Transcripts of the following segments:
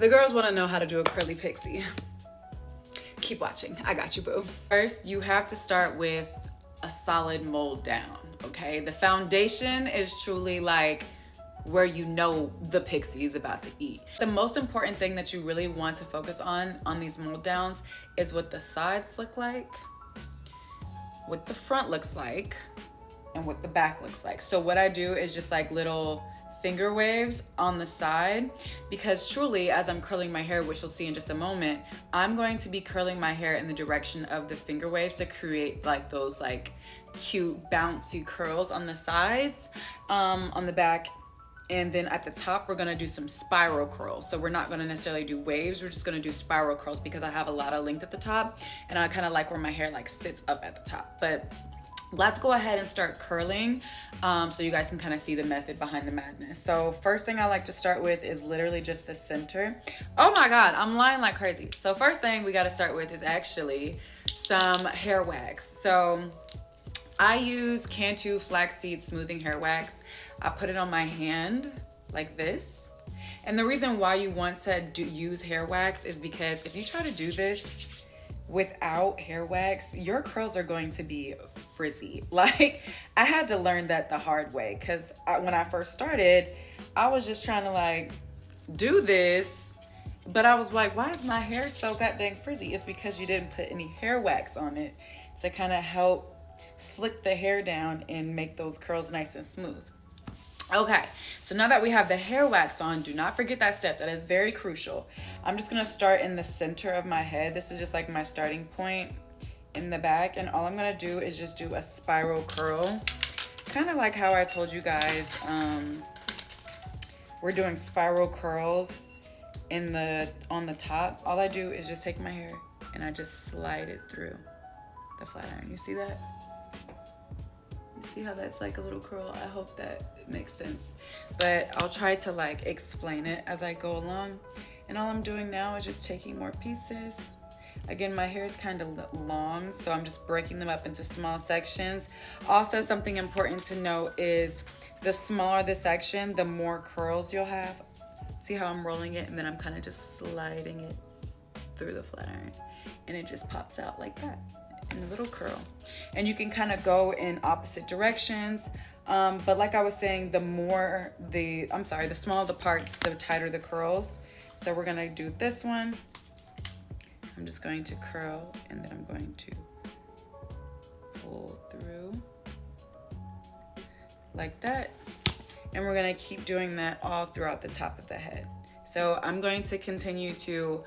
The girls want to know how to do a curly pixie. Keep watching. I got you, boo. First, you have to start with a solid mold down, okay? The foundation is truly like where you know the pixie is about to eat. The most important thing that you really want to focus on these mold downs is what the sides look like, what the front looks like, and what the back looks like. So what I do is just like little finger waves on the side, because truly as I'm curling my hair, which you'll see in just a moment, I'm going to be curling my hair in the direction of the finger waves to create like those like cute bouncy curls on the sides, on the back. And then at the top, we're gonna do some spiral curls. So we're not gonna necessarily do waves, we're just gonna do spiral curls because I have a lot of length at the top and I kind of like where my hair like sits up at the top. But let's go ahead and start curling so you guys can kind of see the method behind the madness. So first thing I like to start with is literally just the center. Oh my God, I'm lying like crazy. So first thing we gotta start with is actually some hair wax. So I use Cantu flaxseed smoothing hair wax. I put it on my hand like this. And the reason why you want to use hair wax is because if you try to do this without hair wax, your curls are going to be frizzy. Like, I had to learn that the hard way, because when I first started, I was just trying to like do this, but I was like, why is my hair so goddamn frizzy? It's because you didn't put any hair wax on it to kind of help slick the hair down and make those curls nice and smooth. Okay, so now that we have the hair wax on, do not forget that step. That is very crucial. I'm just gonna start in the center of my head. This is just like my starting point in the back. And all I'm gonna do is just do a spiral curl. Kind of like how I told you guys, we're doing spiral curls on the top. All I do is just take my hair and I just slide it through the flat iron. You see that? You see how that's like a little curl? I hope that makes sense. But I'll try to like explain it as I go along. And all I'm doing now is just taking more pieces. Again, my hair is kind of long, so I'm just breaking them up into small sections. Also, something important to note is the smaller the section, the more curls you'll have. See how I'm rolling it and then I'm kind of just sliding it through the flat iron. And it just pops out like that in a little curl. And you can kind of go in opposite directions. But like I was saying, the smaller the parts, the tighter the curls. So we're gonna do this one. I'm just going to curl and then I'm going to pull through like that. And we're gonna keep doing that all throughout the top of the head. So I'm going to continue to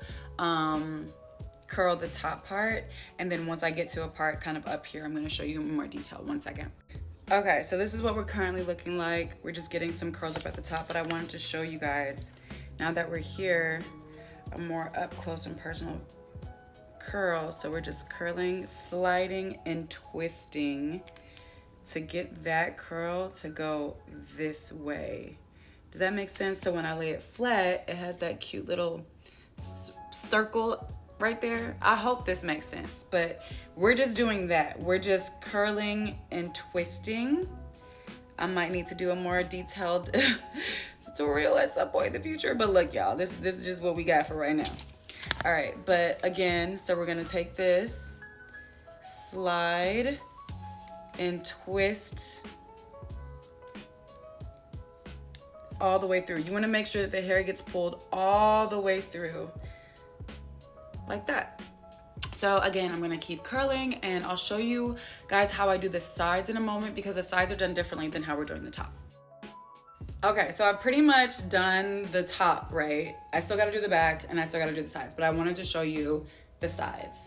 curl the top part, and then once I get to a part kind of up here, I'm gonna show you in more detail. 1 second. Okay, so this is what we're currently looking like. We're just getting some curls up at the top, but I wanted to show you guys, now that we're here, a more up close and personal curl. So we're just curling, sliding, and twisting to get that curl to go this way. Does that make sense? So when I lay it flat, it has that cute little circle right there. I hope this makes sense, but we're just doing that. We're just curling and twisting. I might need to do a more detailed tutorial at some point in the future, but look, y'all, this is just what we got for right now. All right, but again, so we're gonna take this, slide and twist all the way through. You wanna make sure that the hair gets pulled all the way through like that. So again, I'm gonna keep curling and I'll show you guys how I do the sides in a moment, because the sides are done differently than how we're doing the top. Okay, so I've pretty much done the top, right? I still gotta do the back and I still gotta do the sides, but I wanted to show you the sides.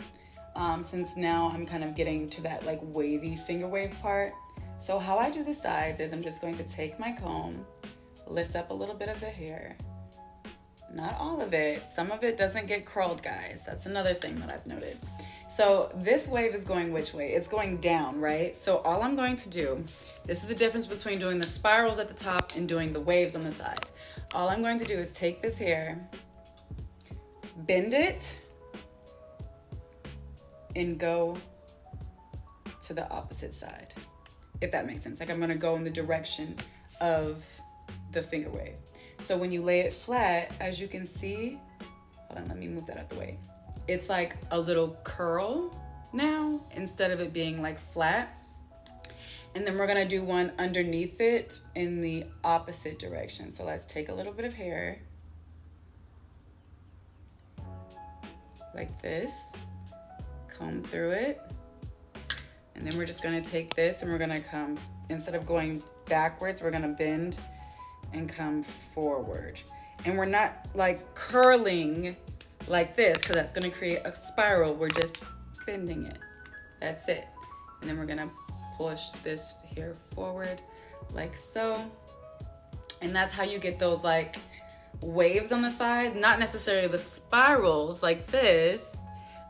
Since now I'm kind of getting to that like wavy finger wave part. So how I do the sides is I'm just going to take my comb, lift up a little bit of the hair. Not all of it. Some of it doesn't get curled, guys. That's another thing that I've noted. So this wave is going which way? It's going down, right? So all I'm going to do, this is the difference between doing the spirals at the top and doing the waves on the side. All I'm going to do is take this hair, bend it, and go to the opposite side, if that makes sense. Like I'm gonna go in the direction of the finger wave. So when you lay it flat, as you can see, hold on, let me move that out the way. It's like a little curl now instead of it being like flat. And then we're gonna do one underneath it in the opposite direction. So let's take a little bit of hair like this, comb through it. And then we're just gonna take this and we're gonna come, instead of going backwards, we're gonna bend and come forward. And we're not like curling like this, because that's gonna create a spiral. We're just bending it, that's it. And then we're gonna push this hair forward like so. And that's how you get those like waves on the side, not necessarily the spirals like this,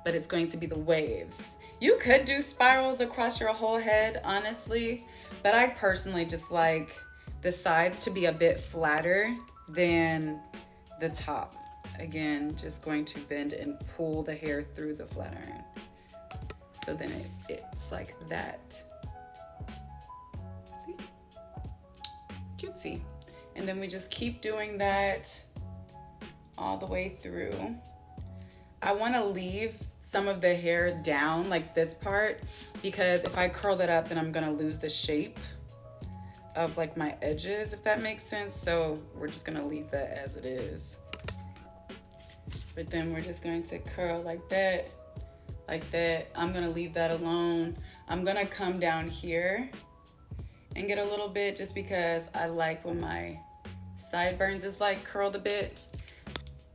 but it's going to be the waves. You could do spirals across your whole head, honestly, but I personally just like the sides to be a bit flatter than the top. Again, just going to bend and pull the hair through the flat iron. So then it's like that. See? Cutesy. And then we just keep doing that all the way through. I want to leave some of the hair down, like this part, because if I curl that up, then I'm gonna lose the shape of like my edges, if that makes sense. So we're just gonna leave that as it is. But then we're just going to curl like that, like that. I'm gonna leave that alone. I'm gonna come down here and get a little bit, just because I like when my sideburns is like curled a bit.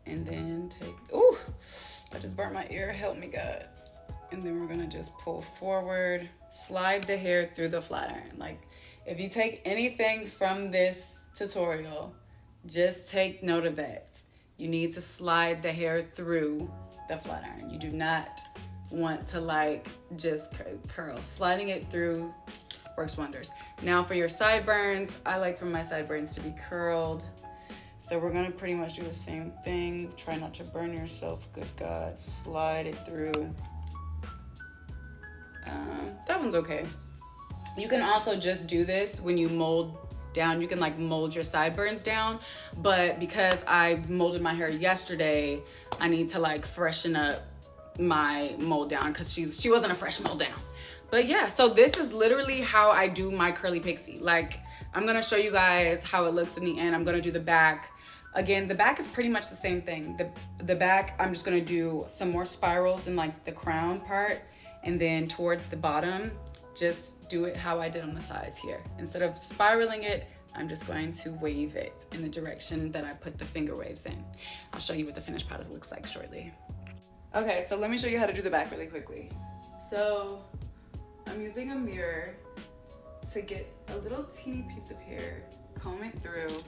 And then take, ooh, I just burnt my ear, help me God. And then we're gonna just pull forward, slide the hair through the flat iron. Like, if you take anything from this tutorial, just take note of that. You need to slide the hair through the flat iron. You do not want to like just curl. Sliding it through works wonders. Now for your sideburns, I like for my sideburns to be curled. So we're gonna pretty much do the same thing. Try not to burn yourself, good God. Slide it through. That one's okay. You can also just do this when you mold down. You can like mold your sideburns down, but because I molded my hair yesterday, I need to like freshen up my mold down, because she wasn't a fresh mold down. But yeah, so this is literally how I do my curly pixie. Like, I'm gonna show you guys how it looks in the end. I'm gonna do the back. Again, the back is pretty much the same thing. The back, I'm just gonna do some more spirals in like the crown part, and then towards the bottom, just do it how I did on the sides here. Instead of spiraling it, I'm just going to wave it in the direction that I put the finger waves in. I'll show you what the finished product looks like shortly. Okay, so let me show you how to do the back really quickly. So I'm using a mirror to get a little teeny piece of hair, comb it through,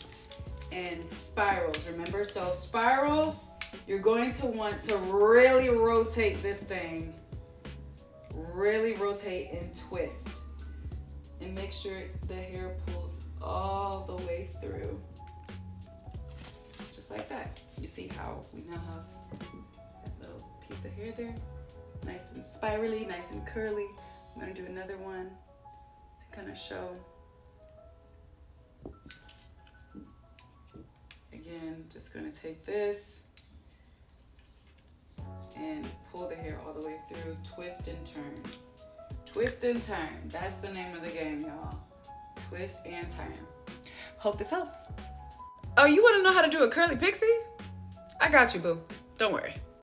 and spirals, remember? So spirals, you're going to want to really rotate this thing. Really rotate and twist. And make sure the hair pulls all the way through. Just like that. You see how we now have that little piece of hair there? Nice and spirally, nice and curly. I'm gonna do another one to kind of show. Again, just gonna take this and pull the hair all the way through, twist and turn. Twist and turn, that's the name of the game, y'all. Twist and turn. Hope this helps. Oh, you wanna know how to do a curly pixie? I got you, boo, don't worry.